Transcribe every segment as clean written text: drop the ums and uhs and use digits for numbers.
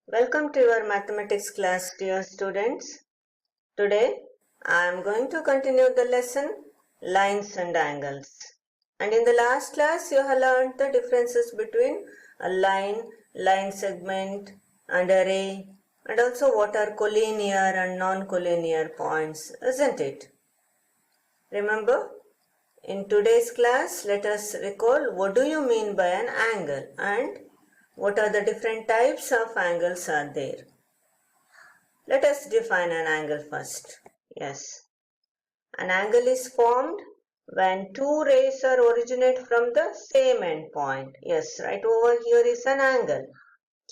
Welcome to your mathematics class, dear students. Today I am going to continue the lesson lines and angles. And in the last class you have learned the differences between a line segment and a ray, and also what are collinear and non-collinear points, isn't it? Remember? In today's class, let us recall what do you mean by an angle and what are the different types of angles are there. Let us define an angle first. Yes. An angle is formed when two rays are originate from the same end point. Yes, right over here is an angle.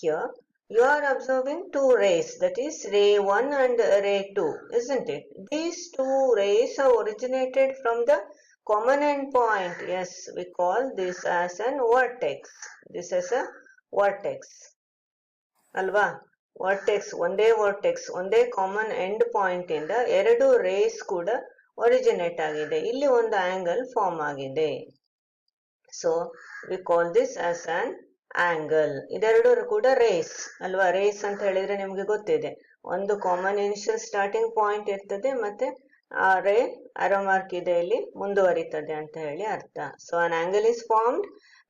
Here you are observing two rays, that is ray 1 and ray 2, isn't it? These two rays are originated from the common end point. Yes, we call this as an vortex. This is a vortex. ಅಲ್ವಾ? Vertex ಒಂದೇ common end point ಇಂದ ಎರಡು race ಕೂಡ originate ಆಗಿದೆ. ಇಲ್ಲಿ ಒಂದು angle form ಆಗಿದೆ. So we call this as on angle. ಇದೆರಡು ಕೂಡ ರೇಸ್ ಅಲ್ವಾ? ರೇಸ್ ಅಂತ ಹೇಳಿದ್ರೆ ನಿಮ್ಗೆ ಗೊತ್ತಿದೆ, ಒಂದು ಕಾಮನ್ ಇನಿಷಿಯಲ್ ಸ್ಟಾರ್ಟಿಂಗ್ ಪಾಯಿಂಟ್ ಇರ್ತದೆ, ಮತ್ತೆ ಆ ರೇ ಅರೋ ಮಾರ್ಕ್ ಇದೆ ಇಲ್ಲಿ ಮುಂದುವರಿತದೆ ಅಂತ ಹೇಳಿ ಅರ್ಥ. So an angle is formed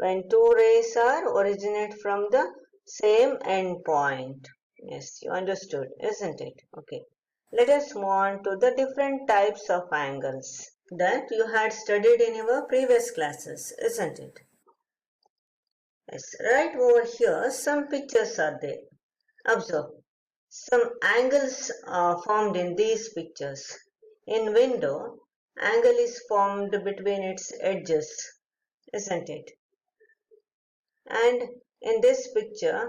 when two rays are originate from the same end point. Yes, you understood, isn't it? Okay. Let us move on to the different types of angles that you had studied in your previous classes, isn't it? Yes, right over here some pictures are there. Observe. Some angles are formed in these pictures. In window, angle is formed between its edges, isn't it? And in this picture,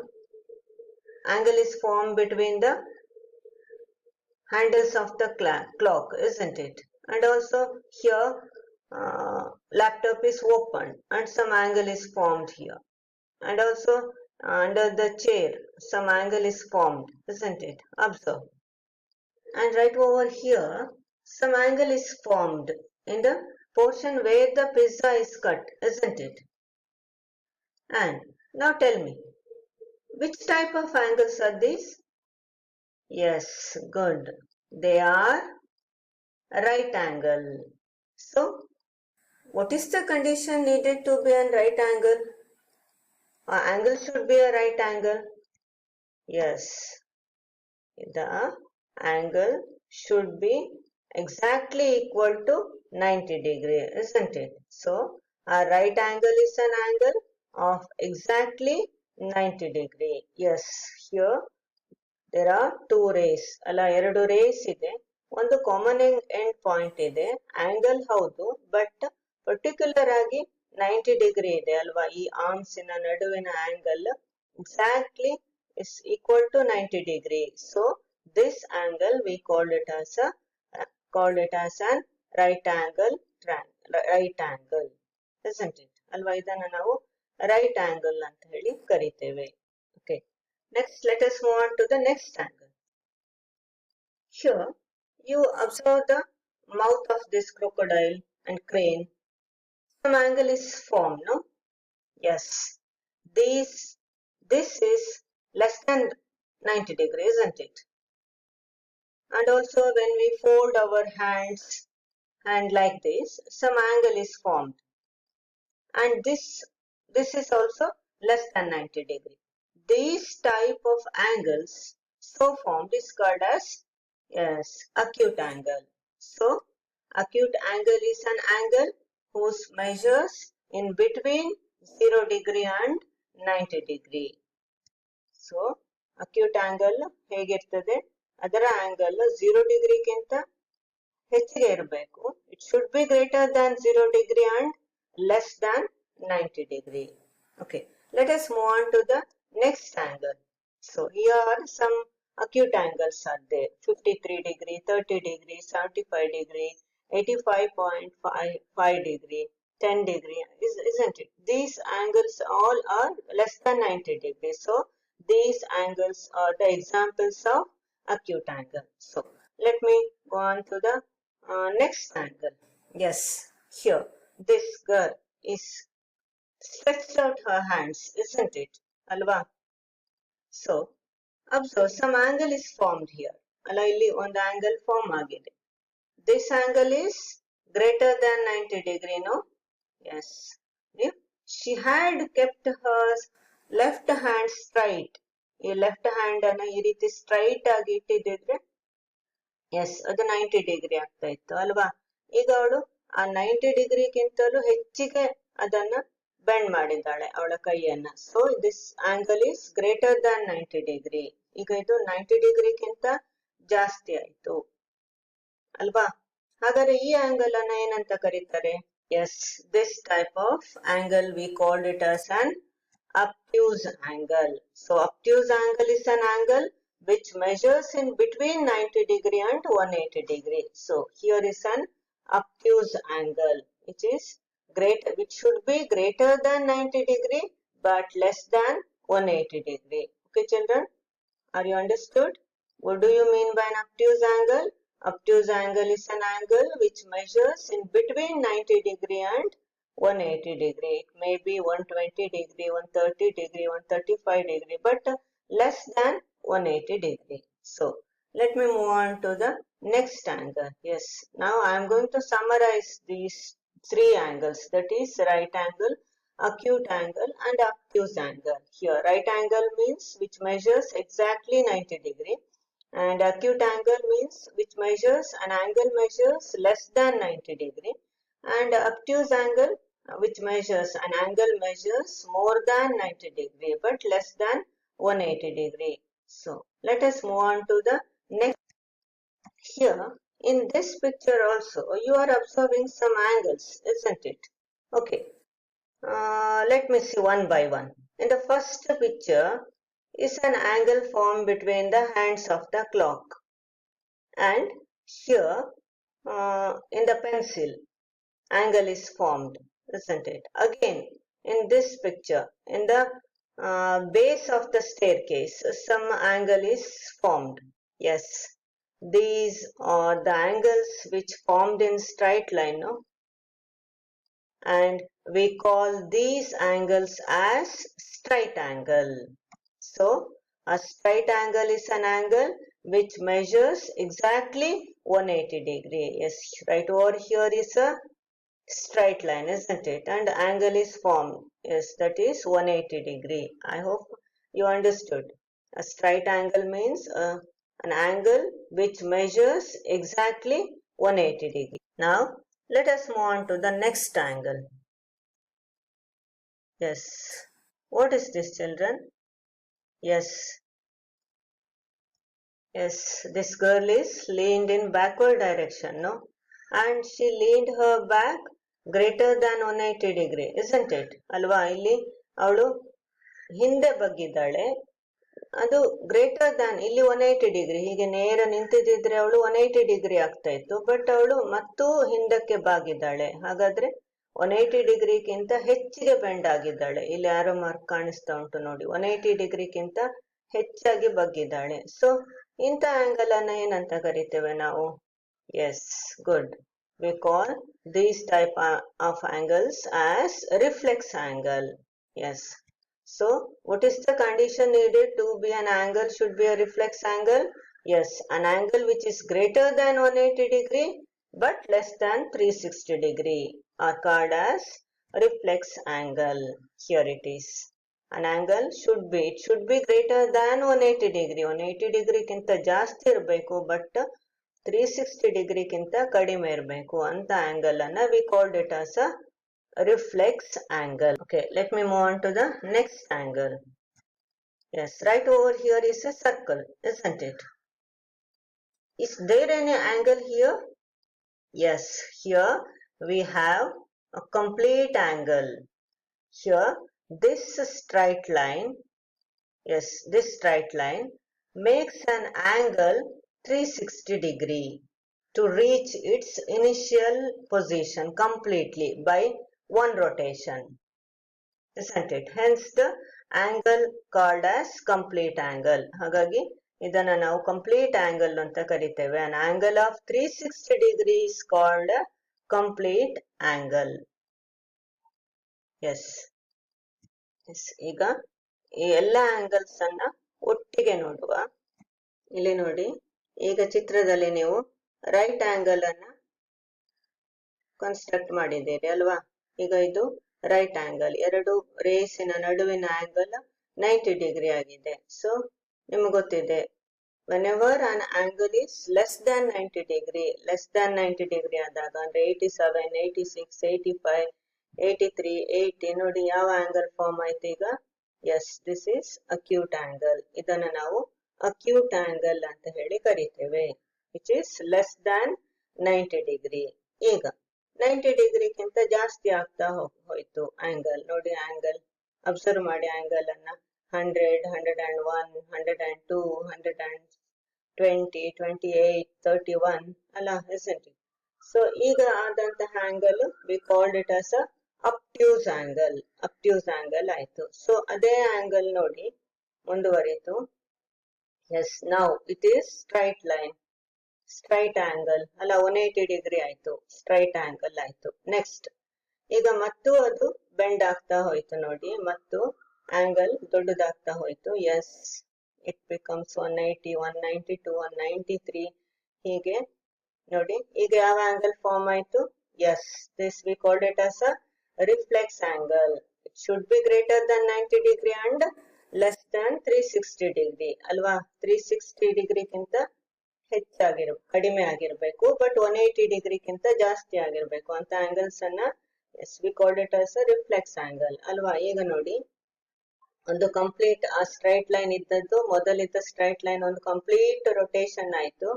angle is formed between the handles of the clock, isn't it? And also here laptop is open and some angle is formed here. And also under the chair some angle is formed, isn't it? Observe. And right over here some angle is formed in the portion where the pizza is cut, isn't it? And now tell me, which type of angles are these? Yes, good. They are right angle. So, what is the condition needed to be a right angle? An angle should be a right angle. Yes, the angle should be exactly equal to 90 degree, isn't it? So, a right angle is an angle of exactly 90 degree. Yes, here there are two rays. ಅಲ್ಲ, ಎರಡು race ಇದೆ, ಒಂದು common end point ಇದೆ, angle ಹೌದು, but particular ಆಗಿ 90 degree ಇದೆ ಅಲ್ವಾ? ಈ ಆರ್ಮ್ಸಿನ ನಡುವಿನ angle exactly is equal to 90 degree. So this angle we called it as an right angle triangle, isn't it? ಅಲ್ವಾ? ಇದನ್ನ ನಾವು right angle ಅಂತ ಹೇಳಿ ಕರಿತೇವೆ. Okay. Next, let us move on to the next angle. Here, you observe the mouth of this crocodile and crane. Some angle is formed, no? Yes. This is less than 90 degree, isn't it? And also when we fold our hand like this, some angle is formed. And this is also less than 90 degree. These type of angles so formed is called as, yes, acute angle. So acute angle is an angle whose measures in between 0 degree and 90 degree. So acute angle ಹೇಗಿರ್ತದೆ? ಅದರ angle 0 degree ಗಿಂತ ಹೆಚ್ಚಿಗೆ ಇರಬೇಕು. It should be greater than 0 degree and less than 90 degree. Okay, let us move on to the next angle. So here some acute angles are there: 53 degree, 30 degree, 75 degree, 85.5 degree, 10 degree, isn't it? These angles all are less than 90 degree. So these angles are the examples of acute angle. So let me go on to the next angle. Yes, here this girl is stretched out her hands, isn't it? Alva. So observe some angle is formed here. ಅಲ್ಲ ಇಲ್ಲಿ ಒಂದು angle form ಆಗಿದೆ. This angle is greater than 90 degree, no? Yes. If she had kept her left hand straight, ಈ left hand ಅನ್ನ ಈ ರೀತಿ straight ಆಗಿ ಇಟ್ಟಿದ್ರೆ S ಅದು 90 ಡಿಗ್ರಿ ಆಗ್ತಾ ಇತ್ತು ಅಲ್ವಾ. ಈಗ ಅವಳು ಆ 90 ಡಿಗ್ರಿಗಿಂತಲೂ ಹೆಚ್ಚಿಗೆ ಅದನ್ನ ಬೆಂಡ್ ಮಾಡಿದ್ದಾಳೆ ಅವಳ ಕೈಯನ್ನ. So this angle is greater than 90 degree. ಈಗ ಇದು 90 ಡಿಗ್ರಿಗಿಂತ ಜಾಸ್ತಿ ಆಯ್ತು ಅಲ್ವಾ. ಹಾಗಾದ್ರೆ ಈ ಆಂಗಲ್ ಅನ್ನ ಏನಂತ ಕರೀತಾರೆ? Yes, this type of angle we called it as an obtuse angle. So obtuse angle is an angle which measures in between 90 degree and 180 degree. So here is an obtuse angle which is which should be greater than 90 degree but less than 180 degree. Okay children, are you understood? What do you mean by an obtuse angle? Obtuse angle is an angle which measures in between 90 degree and 180 degree. It may be 120 degree, 130 degree, 135 degree, but less than 180 degree. So let me move on to the next angle. Yes, now I am going to summarize these three angles, that is right angle, acute angle and obtuse angle. Here right angle means which measures exactly 90 degree, and acute angle means which measures an angle measures less than 90 degree, and obtuse angle which measures an angle measures more than 90 degree but less than 180 degree. So let us move on to the next. Here in this picture also you are observing some angles, isn't it? Okay, let me see one by one. In the first picture is an angle formed between the hands of the clock, and here in the pencil angle is formed, isn't it? Again in this picture in the base of the staircase some angle is formed. Yes, these are the angles which formed in straight line, no? And we call these angles as straight angle. So a straight angle is an angle which measures exactly 180 degree. Yes, right over here is a straight line, isn't it? And angle is formed. Yes, that is 180 degree. I hope you understood. A straight angle means an angle which measures exactly 180 degree. Now let us move on to the next angle. Yes, what is this children? Yes, this girl is leaned in backward direction, no? And she leaned her back greater than 180 degree, isn't it? ಅಲ್ವಾ, ಇಲ್ಲಿ ಅವಳು ಹಿಂದೆ ಬಗ್ಗಿದ್ದಾಳೆ, ಅದು greater than ಇಲ್ಲಿ 180 degree. ಹೀಗೆ ನೇರ ನಿಂತಿದ್ರೆ ಅವಳು 180 degree ಆಗ್ತಾ ಇತ್ತು, ಬಟ್ ಅವಳು ಮತ್ತೂ ಹಿಂದಕ್ಕೆ ಬಾಗಿದ್ದಾಳೆ. ಹಾಗಾದ್ರೆ 180 ಡಿಗ್ರಿಗಿಂತ ಹೆಚ್ಚಿಗೆ ಬೆಂಡ್ ಆಗಿದ್ದಾಳೆ. ಇಲ್ಲಿ ಆರೋ ಮಾರ್ಕ್ ಕಾಣಿಸ್ತಾ ಉಂಟು ನೋಡಿ, 180 ಡಿಗ್ರಿಗಿಂತ ಹೆಚ್ಚಾಗಿ ಬಗ್ಗಿದ್ದಾಳೆ. ಸೊ ಇಂಥ ಆಂಗಲ್ ಅನ್ನ ಏನಂತ ಕರಿತೇವೆ ನಾವು? Yes, good. We call these type of angles as reflex angle. Yes. So what is the condition needed to be an angle should be a reflex angle? Yes, an angle which is greater than 180 degree but less than 360 degree are called as reflex angle. Here it is. An angle should be greater than 180 degree. 180 degree ಗಿಂತ ಜಾಸ್ತಿ ಇರಬೇಕು, but 360 ಡಿಗ್ರಿಗಿಂತ ಕಡಿಮೆ ಇರಬೇಕು ಅಂತ angle ಅನ್ನ we called it as a reflex angle. Okay, let me move on to the next angle. Yes, right over here is a circle, isn't it? Is there any angle here? Yes, here we have a complete angle. Here this straight line, yes, this straight line makes an angle 360 degree to reach its initial position completely by one rotation, isn't it? Hence the angle called as complete angle. ಹಾಗಾಗಿ ಇದನ್ನ ನಾವು complete angle ಅಂತ ಕರಿತೇವೆ. An angle of 360 degree is called a complete angle. Yes. ಈಗ ಈ ಎಲ್ಲ angles ಅನ್ನ ಒಟ್ಟಿಗೆ ಒಟ್ಟಿಗೆ ನೋಡುವ. ಇಲ್ಲಿ ನೋಡಿ, ಈಗ ಚಿತ್ರದಲ್ಲಿ ನೀವು ರೈಟ್ ಆಂಗಲ್ ಅನ್ನ ಕನ್ಸ್ಟ್ರಕ್ಟ್ ಮಾಡಿದ್ದೀರಿ ಅಲ್ವಾ. ಈಗ ಇದು ರೈಟ್ ಆಂಗಲ್, ಎರಡು ರೇಸಿನ ನಡುವಿನ ಆಂಗಲ್ 90 ಡಿಗ್ರಿ ಆಗಿದೆ. ಸೊ ನಿಮ್ಗೆ ಗೊತ್ತಿದೆ, whenever an angle is less than 90 degree, ಆದಾಗ ಅಂದ್ರೆ 87, 86, 85, 83, 80 ನೋಡಿ ಯಾವ ಆಂಗಲ್ ಫಾರ್ಮ್ ಆಯ್ತು ಈಗ. Yes, this is acute angle. ಇದನ್ನ ನಾವು ಅಕ್ಯೂಟ್ ಆಂಗಲ್ ಅಂತ ಹೇಳಿ ಕರಿತೇವೆ, which is less than 90 degree. ಈಗ 90 ಡಿಗ್ರಿಗಿಂತ ಜಾಸ್ತಿ ಆಗ್ತಾ ಹೋಯ್ತು ಆಂಗಲ್. ನೋಡಿ ಆಂಗಲ್, ಅಬ್ಸರ್ವ್ ಮಾಡಿ ಆಂಗಲ್ ಅನ್ನ. 100, 101, 102, 120, 28, 31 ಅಲ್ಲ, isn't it? ಸೊ ಈಗ ಆದಂತಹ angle we called it as a obtuse angle ಆಯ್ತು. ಸೊ ಅದೇ ಆಂಗಲ್ ನೋಡಿ ಮುಂದುವರಿತು. Yes, now it is straight angle ಅಲ್ಲ, 180 ಡಿಗ್ರಿ ಆಯ್ತು, ಸ್ಟ್ರೈಟ್ ಆಂಗಲ್ ಆಯ್ತು. ನೆಕ್ಸ್ಟ್ ಈಗ ಮತ್ತು ಅದು ಬೆಂಡ್ ಆಗ್ತಾ ಹೋಯ್ತು ನೋಡಿ, ಮತ್ತು ಆಂಗಲ್ ದೊಡ್ಡದಾಗ್ತಾ ಹೋಯ್ತು. ಎಸ್, ಇಟ್ ಬಿಕಮ್ಸ್ 180, 192, 193 ಹೀಗೆ ನೋಡಿ. ಈಗ ಯಾವ ಆಂಗಲ್ ಫಾರ್ಮ್ ಆಯ್ತು? Yes, this we called it as a reflex angle. It should be greater than 90 degree and less than 360 degree ಅಲ್ವಾ. 360 ಡಿಗ್ರಿಗಿಂತ ಕಡಿಮೆ ಆಗಿರ್ಬೇಕು, ಬಟ್ 180 ಡಿಗ್ರಿಗಿಂತ ಜಾಸ್ತಿ ಆಗಿರ್ಬೇಕು ಅಂತ ಆಂಗಲ್ಸ್ ಅನ್ನ yes we called it as a reflex angle ಅಲ್ವಾ. ಈಗ ನೋಡಿ, ಒಂದು ಕಂಪ್ಲೀಟ್ ಆ ಸ್ಟ್ರೈಟ್ ಲೈನ್ ಇದ್ದದ್ದು, ಮೊದಲಿದ್ದ ಸ್ಟ್ರೈಟ್ ಲೈನ್ ಒಂದು ಕಂಪ್ಲೀಟ್ ರೊಟೇಷನ್ ಆಯ್ತು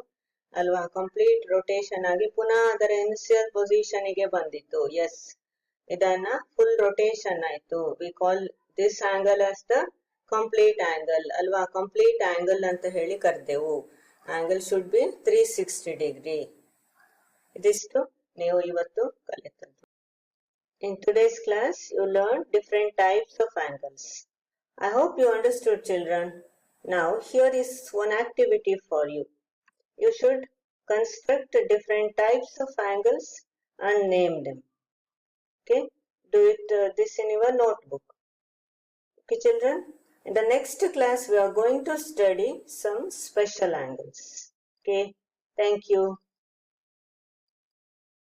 ಅಲ್ವಾ. ಕಂಪ್ಲೀಟ್ ರೊಟೇಷನ್ ಆಗಿ ಪುನಃ ಅದರ ಇನಿಷಿಯಲ್ ಪೊಸಿಷನ್ ಗೆ ಬಂದಿತ್ತು. ಎಸ್, ಇದನ್ನ ಫುಲ್ ರೊಟೇಷನ್ ಆಯ್ತು. We call this angle as the complete angle ಅಲ್ವಾ. ಕಂಪ್ಲೀಟ್ ಆಂಗಲ್ ಅಂತ ಹೇಳಿ ಕರೆದೆವು. Angle should be 360 degree. ಇದಿಷ್ಟು ನೀವು ಇವತ್ತು ಕಲಿತದ್ದು. In today's class, you learned different types of angles. I hope you understood, children. Now, here is one activity for you. You should construct different types of angles and name them. Okay? Do it this in your notebook. Okay, children? In the next class, we are going to study some special angles. Okay? Thank you.